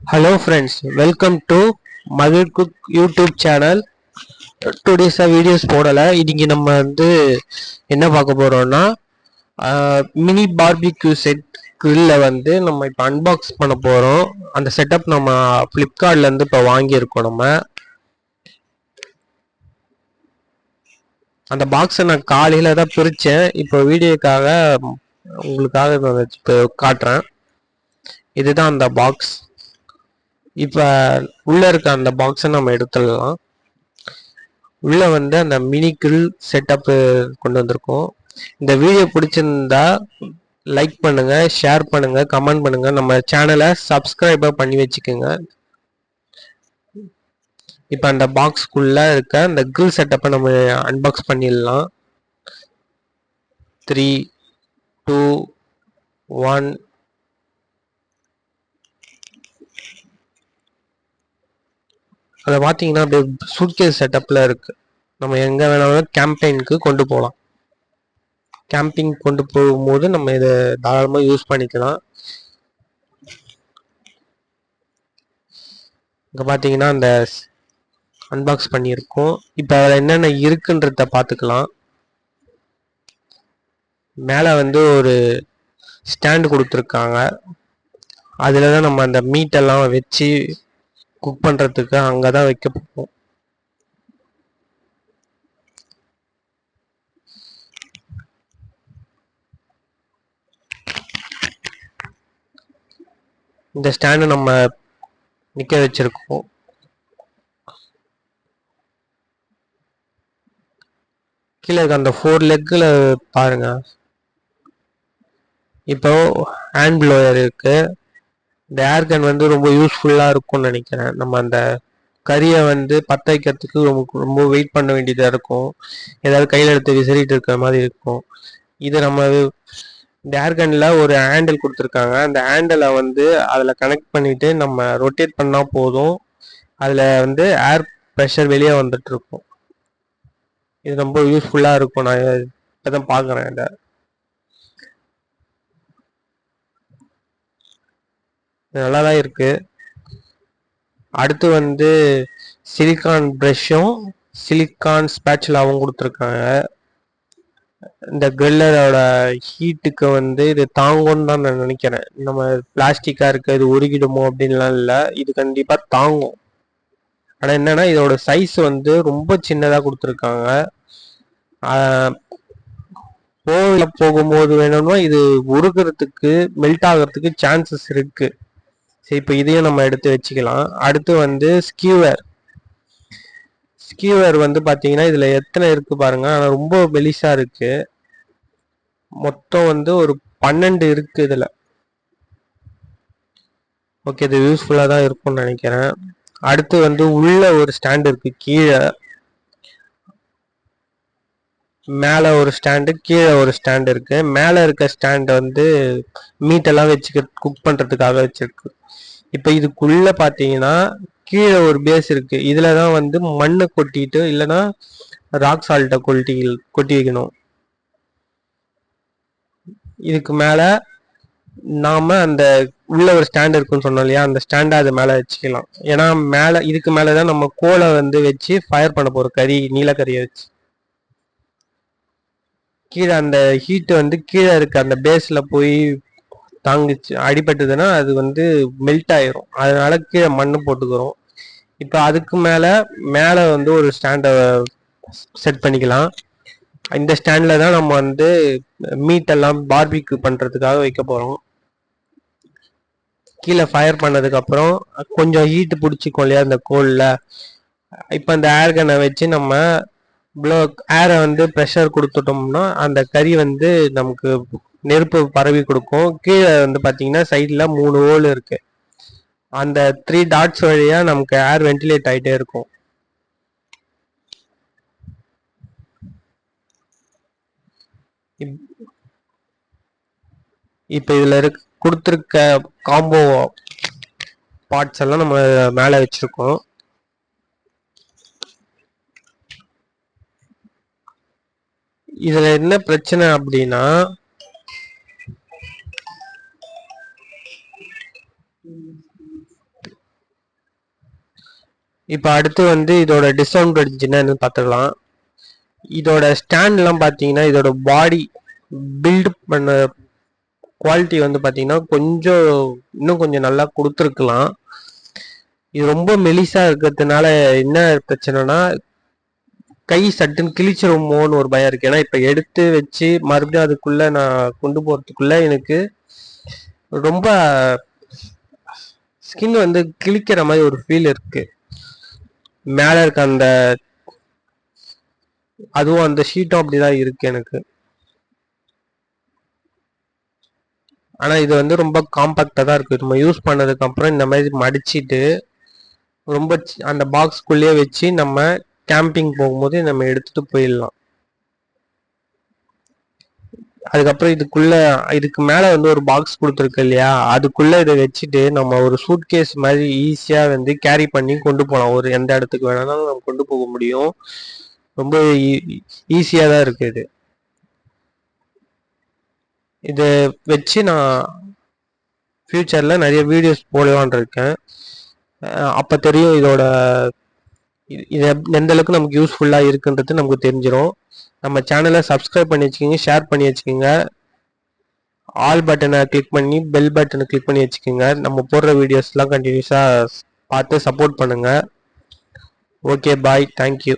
Hello friends, welcome to Magil Cook YouTube channel. Today's videos போடல. இன்னைக்கு நம்ம என்ன பார்க்க போறோம்னா மினி பார்பிக்யூ செட் கிரில்ல நம்ம இப்போ அன்பாக்ஸ் பண்ண போறோம். அந்த செட்டப் நம்ம ஃப்ளிப்கார்ட்ல இருந்து இப்போ வாங்கியிருக்கோம். நம்ம அந்த பாக்ஸை நான் காலையில தான் பிரிச்சேன். இப்போ வீடியோக்காக உங்களுக்காக இப்போ காட்டுறேன். இதுதான் அந்த பாக்ஸ். இப்போ உள்ள இருக்க அந்த பாக்ஸை நம்ம எடுத்துடலாம். உள்ள அந்த மினி கிரில் செட்டப் கொண்டு வந்திருக்கோம். இந்த வீடியோ பிடிச்சிருந்தா லைக் பண்ணுங்க, ஷேர் பண்ணுங்க, கமெண்ட் பண்ணுங்க, நம்ம சேனலை சப்ஸ்கிரைப் பண்ணி வச்சுக்கோங்க. இப்போ அந்த பாக்ஸ்க்குள்ள இருக்க அந்த கிரில் செட்டப்பை நம்ம அன்பாக்ஸ் பண்ணிடலாம். 3, 2, 1. அதை பார்த்தீங்கன்னா அப்படியே சூட்கேஸ் செட்டப்ல இருக்கு. நம்ம எங்க வேணாலும் கேம்பெயினுக்கு கொண்டு போகலாம். கேம்பிங் கொண்டு போகும்போது நம்ம இதை தாராளமாக யூஸ் பண்ணிக்கலாம். இங்கே பார்த்தீங்கன்னா அந்த அன்பாக்ஸ் பண்ணியிருக்கோம். இப்போ அதில் என்னென்ன இருக்குன்றத பார்த்துக்கலாம். மேலே ஒரு ஸ்டாண்டு கொடுத்துருக்காங்க. அதில் தான் நம்ம அந்த மீட்டெல்லாம் வச்சு குக் பண்ணுறதுக்கு அங்கே தான் வைக்க போகிறோம். இந்த ஸ்டாண்டு நம்ம நிற்க வச்சிருக்கோம். கீழே இருக்க அந்த 4 லெக்கில் பாருங்க. இப்போ ஹேண்ட் ப்ளோயர் இருக்கு. இந்த ஏர்கன் ரொம்ப யூஸ்ஃபுல்லாக இருக்கும்னு நினைக்கிறேன். நம்ம அந்த கறியை பற்ற வைக்கிறதுக்கு ரொம்ப வெயிட் பண்ண வேண்டியதாக இருக்கும். ஏதாவது கையில் எடுத்து விசிறிட்டு இருக்கிற மாதிரி இருக்கும். இது நம்ம இந்த ஏர்கன்ல ஒரு ஹேண்டில் கொடுத்துருக்காங்க. அந்த ஹேண்டிலை அதில் கனெக்ட் பண்ணிட்டு நம்ம ரொட்டேட் பண்ணால் போதும். அதில் ஏர் ப்ரெஷர் வெளியே வந்துட்டு இருக்கும். இது ரொம்ப யூஸ்ஃபுல்லாக இருக்கும். நான் இப்போ தான் பார்க்குறேன். இதை நல்லா தான் இருக்கு. அடுத்து சிலிக்கான் ப்ரஷ்ஷும் சிலிக்கான் ஸ்பேச்சுலாவும் கொடுத்துருக்காங்க. இந்த கிரில்லரோட ஹீட்டுக்கு இது தாங்கும்னு தான் நான் நினைக்கிறேன். நம்ம பிளாஸ்டிக்கா இருக்கு, இது உருகிடுமோ அப்படின்லாம் இல்லை. இது கண்டிப்பா தாங்கும். ஆனால் என்னன்னா இதோட சைஸ் ரொம்ப சின்னதாக கொடுத்துருக்காங்க. போகும்போது வேணும்னா இது உருகிறதுக்கு மெல்ட் ஆகிறதுக்கு சான்சஸ் இருக்கு. சரி, இப்போ இதையும் நம்ம எடுத்து வச்சுக்கலாம். அடுத்து ஸ்கியூவர் பார்த்தீங்கன்னா இதுல எத்தனை இருக்கு பாருங்க. ஆனால் ரொம்ப மெலிசா இருக்கு. மொத்தம் ஒரு 12 இருக்கு இதுல. ஓகே, இது யூஸ்ஃபுல்லா தான் இருக்கும்னு நினைக்கிறேன். அடுத்து உள்ள ஒரு ஸ்டாண்ட் இருக்கு. கீழே மேலே ஒரு ஸ்டாண்டு, கீழே ஒரு ஸ்டாண்ட் இருக்கு. மேலே இருக்க ஸ்டாண்ட் மீட்டெல்லாம் வச்சுக்க குக் பண்றதுக்காக வச்சிருக்கு. இப்போ இதுக்குள்ள பார்த்தீங்கன்னா கீழே ஒரு பேஸ் இருக்கு. இதுல தான் மண்ணை கொட்டிட்டு இல்லைன்னா ராக் சால்ட்டை கொட்டி வைக்கணும். இதுக்கு மேல நாம அந்த உள்ள ஒரு ஸ்டாண்ட் இருக்குன்னு சொன்னோம் இல்லையா, அந்த ஸ்டாண்டை அது மேல வச்சுக்கலாம். ஏன்னா மேல இதுக்கு மேலதான் நம்ம கோலை வச்சு ஃபயர் பண்ண போறோம். நீலக்கறியை வச்சு கீழே அந்த ஹீட் கீழே இருக்க அந்த பேஸ்ல போய் தாங்கிச்சு அடிபட்டுதுன்னா அது மெல்ட் ஆயிரும். அதனால கீழே மண்ணு போட்டுக்கிறோம். இப்போ அதுக்கு மேல ஒரு ஸ்டாண்டை செட் பண்ணிக்கலாம். இந்த ஸ்டாண்ட்ல தான் நம்ம மீட் எல்லாம் பார்பிக்யூ பண்றதுக்காக வைக்க போறோம். கீழே ஃபயர் பண்ணதுக்கு அப்புறம் கொஞ்சம் ஹீட் பிடிச்சிக்கும் இல்லையா அந்த கோல்ல. இப்போ அந்த ஏர்கனை வச்சு நம்ம ஏரை ப்ரெஷர் கொடுத்துட்டோம்னா அந்த கறி நமக்கு நெருப்பு பரவி கொடுக்கும். கீழே பார்த்தீங்கன்னா சைட்ல 3 ஹோல் இருக்கு. அந்த 3 டாட்ஸ் வழியா நமக்கு ஏர் வென்டிலேட் ஆகிட்டே இருக்கும். இப்போ இதுல கொடுத்துருக்க காம்போ பார்ட்ஸ் எல்லாம் நம்ம மேலே வச்சிருக்கோம். இதுல என்ன பிரச்சனை அப்படின்னா இப்போ அடுத்து வந்து இதோட டிஸ்அட்வான்டேஜ் என்னன்னு பார்த்துக்கலாம். இதோட ஸ்டாண்ட்லாம் பார்த்தீங்கன்னா இதோட பாடி பில்ட் பண்ண குவாலிட்டி வந்து பார்த்தீங்கன்னா கொஞ்சம் இன்னும் கொஞ்சம் நல்லா கொடுத்துருக்கலாம். இது ரொம்ப மெலிசா இருக்கிறதுனால என்ன பிரச்சனைனா கை சட்டுன்னு கிழிச்சிருமோன்னு ஒரு பயம் இருக்கு. ஏன்னா இப்போ எடுத்து வச்சு மறுபடியும் அதுக்குள்ள நான் கொண்டு போறதுக்குள்ள எனக்கு ரொம்ப ஸ்கின் வந்து கிழிக்கிற மாதிரி ஒரு ஃபீல் இருக்கு. மேல இருக்க அந்த அதுவும் அந்த ஷீட்டும் அப்படிதான் இருக்கு எனக்கு. ஆனா இது வந்து ரொம்ப காம்பாக்டா தான் இருக்கு. நம்ம யூஸ் பண்ணதுக்கு அப்புறம் இந்த மாதிரி மடிச்சிட்டு ரொம்ப அந்த பாக்ஸ்குள்ளேயே வச்சு நம்ம கேம்பிங் போகும்போது நம்ம எடுத்துட்டு போயிடலாம். அதுக்கப்புறம் இதுக்கு மேல வந்து ஒரு பாக்ஸ் கொடுத்துருக்கு இல்லையா, அதுக்குள்ள இதை வச்சுட்டு நம்ம ஒரு சூட்கேஸ் மாதிரி ஈஸியா வந்து கேரி பண்ணி கொண்டு போகலாம். ஒரு எந்த இடத்துக்கு வேணாலும் நம்ம கொண்டு போக முடியும். ரொம்ப ஈஸியா தான் இருக்கு இது. இதை வச்சு நான் ஃபியூச்சர்ல நிறைய வீடியோஸ் போடலான் இருக்கேன். அப்ப தெரியும் இதோட இது எந்த அளவுக்கு நமக்கு யூஸ்ஃபுல்லா இருக்குன்றது நமக்கு தெரிஞ்சிடும். நம்ம சேனலை சப்ஸ்கிரைப் பண்ணி வச்சுக்கோங்க, ஷேர் பண்ணி வச்சுக்கோங்க, ஆல் பட்டனை கிளிக் பண்ணி பெல் பட்டனை கிளிக் பண்ணி வச்சுக்கோங்க. நம்ம போடுற வீடியோஸ்லாம் கண்டினியூஸாக பார்த்து சப்போர்ட் பண்ணுங்கள். ஓகே, பாய், தேங்க்யூ.